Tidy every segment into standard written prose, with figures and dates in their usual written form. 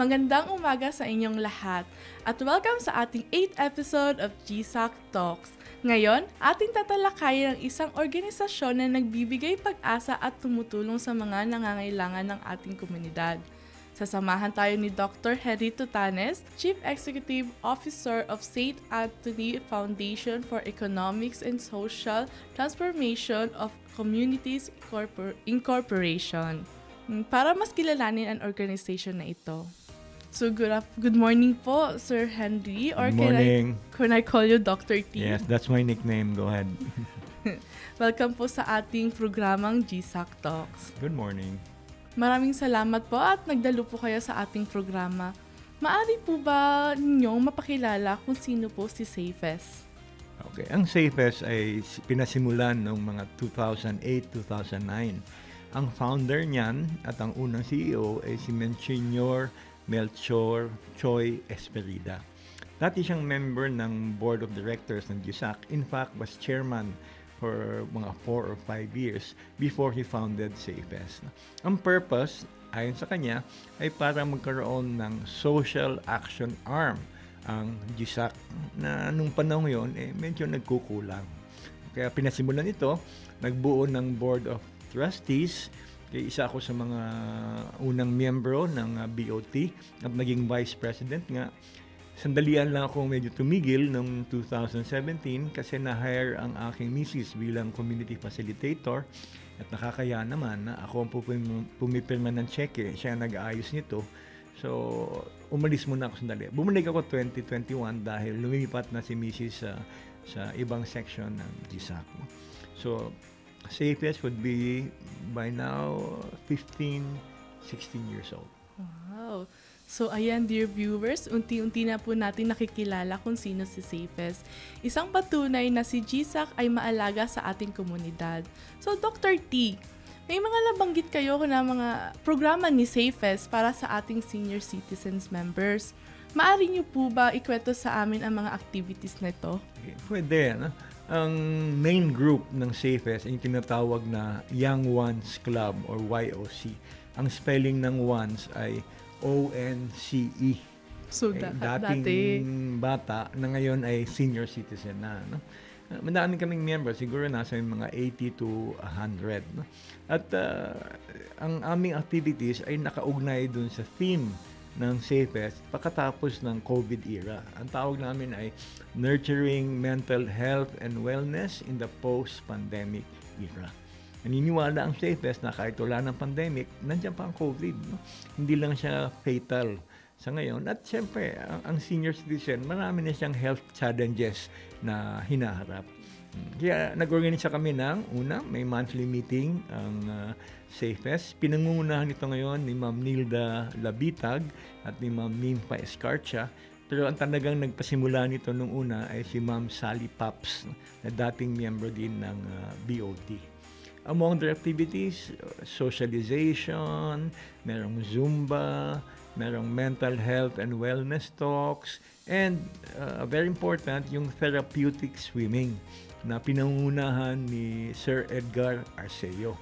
Magandang umaga sa inyong lahat at welcome sa ating 8th episode of GSAC Talks. Ngayon, ating tatalakayin ang isang organisasyon na nagbibigay pag-asa at tumutulong sa mga nangangailangan ng ating komunidad. Sasamahan tayo ni Dr. Henry Tutanes, Chief Executive Officer of St. Anthony Foundation for Economics and Social Transformation of Communities Incorporation. Para mas kilalanin ang organization na ito. So good morning po, Sir Henry. Or Good morning. Can I call you Dr. T? Yes, that's my nickname. Go ahead. Welcome po sa ating programang GSAC Talks. Good morning. Maraming salamat po at nagdalo po kayo sa ating programa. Maari po ba ninyong mapakilala kung sino po si Safes? Okay, ang Safes ay pinasimulan noong mga 2008-2009. Ang founder niyan at ang unang CEO ay si Monsignor Melchor Choi Esperida. Dati siyang member ng Board of Directors ng GSAC. In fact, was chairman for mga 4 or 5 years before he founded Safes. Ang purpose, ayon sa kanya, ay para magkaroon ng social action arm ang GSAC na nung panahon yon medyo nagkukulang. Kaya pinasimulan ito, nagbuo ng Board of Trustees. Kaya isa ako sa mga unang miyembro ng BOT at naging Vice President nga. Sandalian lang ako medyo tumigil noong 2017 kasi na-hire ang aking misis bilang community facilitator at nakakaya naman na ako ang pumipirma ng cheque, siya nag-aayos nito. So, umalis muna ako sandali. Bumalik ako 2021 dahil lumipat na si misis sa ibang section ng GSAC. So, Safes would be by now 15, 16 years old. Wow! So ayan, dear viewers, unti-unti na po natin nakikilala kung sino si Safes. Isang patunay na si GSAC ay maalaga sa ating komunidad. So Dr. T, may mga nabanggit kayo na mga programa ni Safes para sa ating senior citizens members. Maaari niyo po ba ikwento sa amin ang mga activities na ito? Okay, pwede, no? Ang main group ng Safes ay tinatawag na Young Ones Club or YOC. Ang spelling ng ones ay ONCE. So, dating bata na ngayon ay senior citizen na. No? Madami kaming members, siguro nasa mga 80 to 100. No? At ang aming activities ay nakaugnay dun sa theme ng Safes pagkatapos ng COVID era. Ang tawag namin ay Nurturing Mental Health and Wellness in the Post-Pandemic Era. Naniniwala ang Safes na kahit wala ng pandemic, nandiyan pa ang COVID. No? Hindi lang siya fatal sa ngayon. At siyempre, ang senior citizen, marami na siyang health challenges na hinaharap. Kaya nag-organisa kami ng una, may monthly meeting ang Safes. Pinangungunahan ito ngayon ni Ma'am Nilda Labitag at ni Ma'am Nympha Escarcha. Pero ang talagang nagpasimula nito nung una ay si Ma'am Sally Paps na dating miyembro din ng BOT. Among their activities, socialization, merong Zumba, merong mental health and wellness talks, and very important, yung therapeutic swimming na pinangunahan ni Sir Edgar Arceo.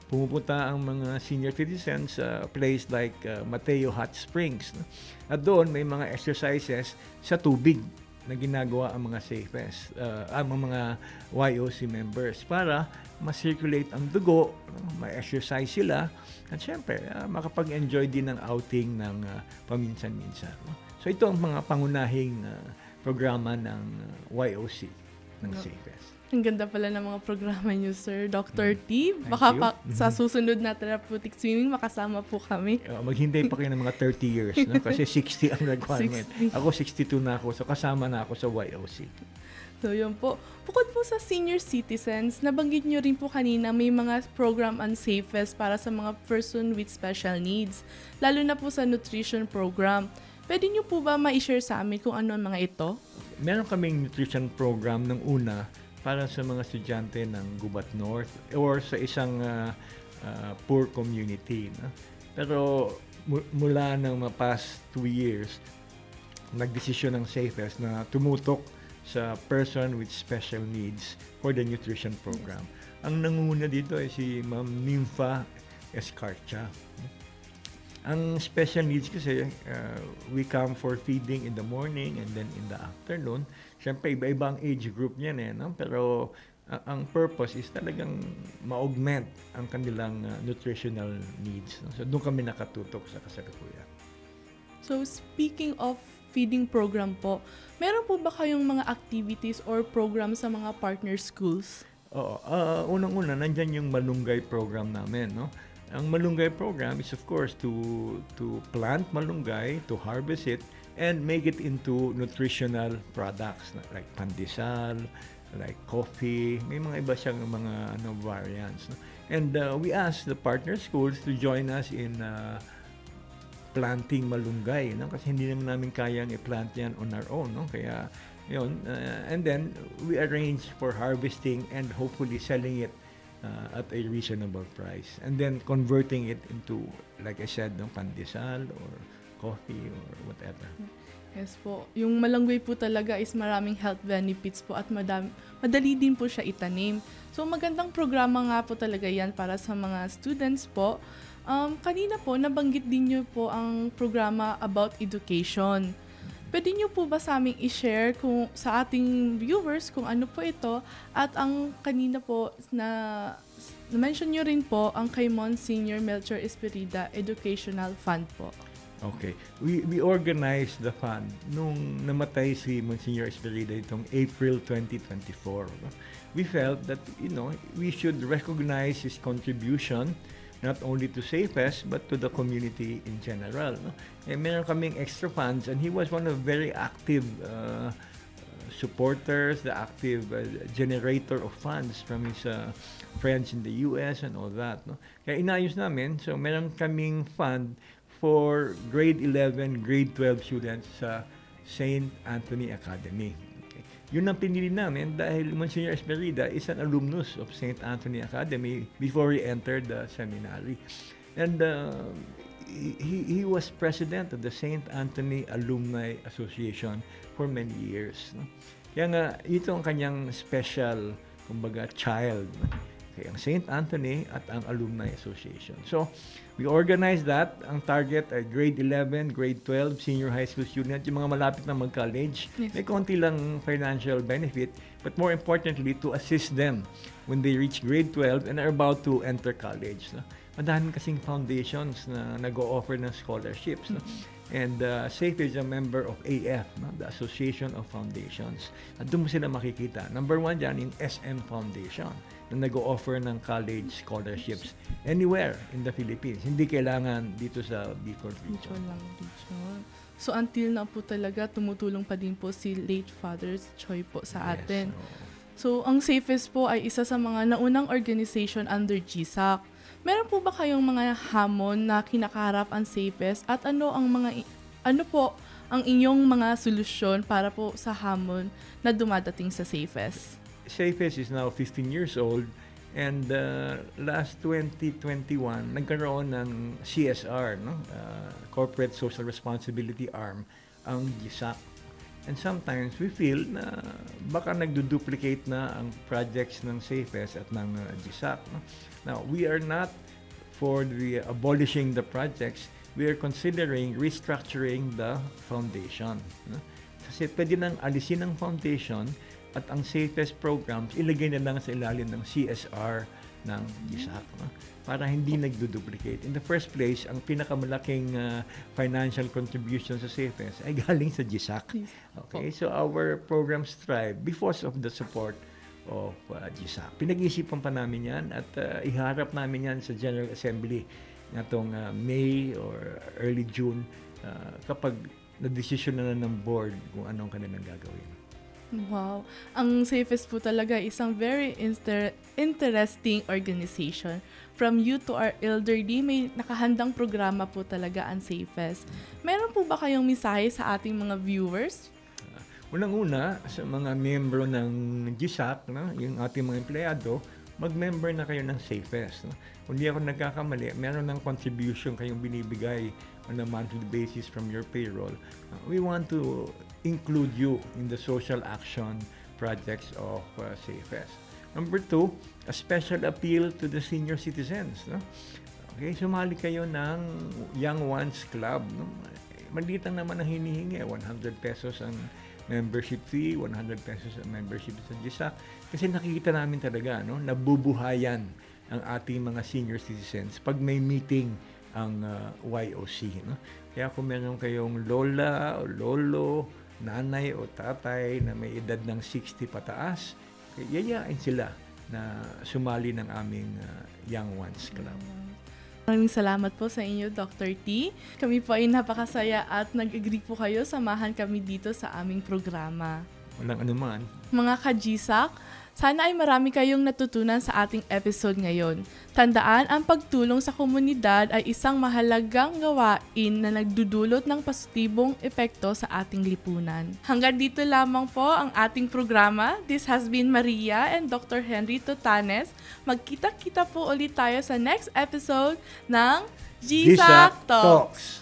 Pumupunta ang mga senior citizens sa place like Mateo Hot Springs. No? At doon may mga exercises sa tubig na ginagawa ang mga Safes, ang mga YOC members para ma-circulate ang dugo, ma-exercise sila, at syempre makapag-enjoy din ng outing ng paminsan-minsan. No? So ito ang mga pangunahing programa ng YOC ng Safes. Ang ganda pala ng mga programa niyo, Sir Dr. T. Baka sa susunod na therapeutic swimming, makasama po kami. Maghintay pa kayo ng mga 30 years, no? Kasi 60 ang requirement. 60. Ako 62 na ako, so kasama na ako sa YOC. So yun po. Bukod po sa senior citizens, nabanggit niyo rin po kanina may mga program ang Safes para sa mga person with special needs, lalo na po sa nutrition program. Pwede niyo po ba ma-share sa amin kung ano ang mga ito? Meron kaming nutrition program ng una para sa mga estudyante ng Gubat North or sa isang poor community. No? Pero mula ng past 2 years, nagdesisyon ng Safes na tumutok sa person with special needs for the nutrition program. Ang nangunguna dito ay si Ma'am Nympha Escarcha. Ang special needs kasi, we come for feeding in the morning and then in the afternoon. Siyempre, iba-iba ang age group niyan no? Pero ang purpose is talagang ma-augment ang kanilang nutritional needs. No? So, doon kami nakatutok sa kasalukuyan. So, speaking of feeding program po, meron po ba kayong mga activities or program sa mga partner schools? Oo. Unang-una, nandyan yung malunggay program namin, no? Ang malunggay program is of course to plant malunggay, to harvest it, and make it into nutritional products like pandesal, like coffee. May mga iba siyang mga variants. No? And we ask the partner schools to join us in planting malunggay, no? Kasi hindi naman namin kayang i-plant yan on our own, no? Kaya yun, and then we arrange for harvesting and hopefully selling it at a reasonable price, and then converting it into, like I said, no, pandesal or coffee or whatever. Yes po. Yung malunggay po talaga is maraming health benefits po at madali din po siya itanim. So magandang programa nga po talaga yan para sa mga students po. Kanina po, nabanggit din niyo po ang programa about education. Pwede niyo po ba sa aming i-share sa ating viewers kung ano po ito, at ang kanina po na-mention niyo rin po ang kay Monsignor Melchor Esperida Educational Fund po. Okay. We organized the fund nung namatay si Monsignor Esperida itong April 2024. No? We felt that, we should recognize his contribution not only to SafeS but to the community in general. No? Meron kaming extra funds, and he was one of very active supporters, the active generator of funds from his friends in the US and all that. No? Kaya inayos namin, so meron kaming fund for grade 11, grade 12 students sa St. Anthony Academy. Okay. Yun ang pinili namin dahil Monsignor Esperida is an alumnus of St. Anthony Academy before he entered the seminary. And he was president of the St. Anthony Alumni Association for many years. No? Kaya nga, ito ang kanyang special, kumbaga, child. Okay, ang St. Anthony at ang Alumni Association. So, we organized that. Ang target ay grade 11, grade 12, senior high school student, yung mga malapit na mag-college. Yes. May konti lang financial benefit, but more importantly, to assist them when they reach grade 12 and are about to enter college. No? Madami kasing foundations na nag-o-offer ng scholarships. No? And SAFE is a member of AF, no? The Association of Foundations. At doon mo sila makikita. Number 1 dyan, yung SM Foundation, na nag-o-offer ng college scholarships anywhere in the Philippines. Hindi kailangan dito sa Bicol region. Region. So until na po talaga, tumutulong pa din po si late Father's Choi po sa atin. So ang SAFES po ay isa sa mga naunang organization under GSAC. Meron po ba kayong mga hamon na kinakaharap ang SAFES, at ano po ang inyong mga solusyon para po sa hamon na dumadating sa SAFES? SAFES is now 15 years old, and last 2021 nagkaroon ng CSR, no? Corporate Social Responsibility Arm, ang GSAC. And sometimes we feel na baka nagduduplicate na ang projects ng SAFES at ng GSAC. No? Now, we are not for the abolishing the projects. We are considering restructuring the foundation. No? Kasi pwede nang alisin ang foundation at ang SAFES programs ilagay na lang sa ilalim ng CSR ng GSAC. No? Para hindi nagduduplicate. In the first place, ang pinakamalaking financial contribution sa SAFES ay galing sa GSAC. Okay, so our programs thrive because of the support of GSAC. Pinag-isipan pa namin yan at iharap namin yan sa General Assembly natong May or early June kapag na-decision na ng board kung anong kanilang gagawin. Wow. Ang SAFES po talaga isang very interesting organization. From youth to our elderly, may nakahandang programa po talaga ang SAFES. Meron po ba kayong mensahe sa ating mga viewers? Unang-una, sa mga membro ng GSAC, no, yung ating mga empleyado, mag-member na kayo ng SAFES. No? Kung di ako nagkakamali, meron ng contribution kayong binibigay on a monthly basis from your payroll. We want to include you in the social action projects of SAFES. Number 2, a special appeal to the senior citizens. No? Okay, sumali kayo ng Young Ones Club. No? Maliit lang naman ang hinihingi. 100 pesos ang membership fee, 100 pesos ang membership sa GSAC. Kasi nakikita namin talaga, no, nabubuhayan ang ating mga senior citizens pag may meeting ang YOC. No? Kaya kung meron kayong lola o lolo, nanay o tatay na may edad ng 60 pataas, yayain sila na sumali ng aming Young Ones Club. Maraming salamat po sa inyo, Dr. T. Kami po ay napakasaya at nag-agree po kayo, samahan kami dito sa aming programa. Walang anuman. Mga ka-GSAC, sana ay marami kayong natutunan sa ating episode ngayon. Tandaan, ang pagtulong sa komunidad ay isang mahalagang gawain na nagdudulot ng positibong epekto sa ating lipunan. Hanggang dito lamang po ang ating programa. This has been Maria and Dr. Henry Totanes. Magkita-kita po ulit tayo sa next episode ng GSAC Talks.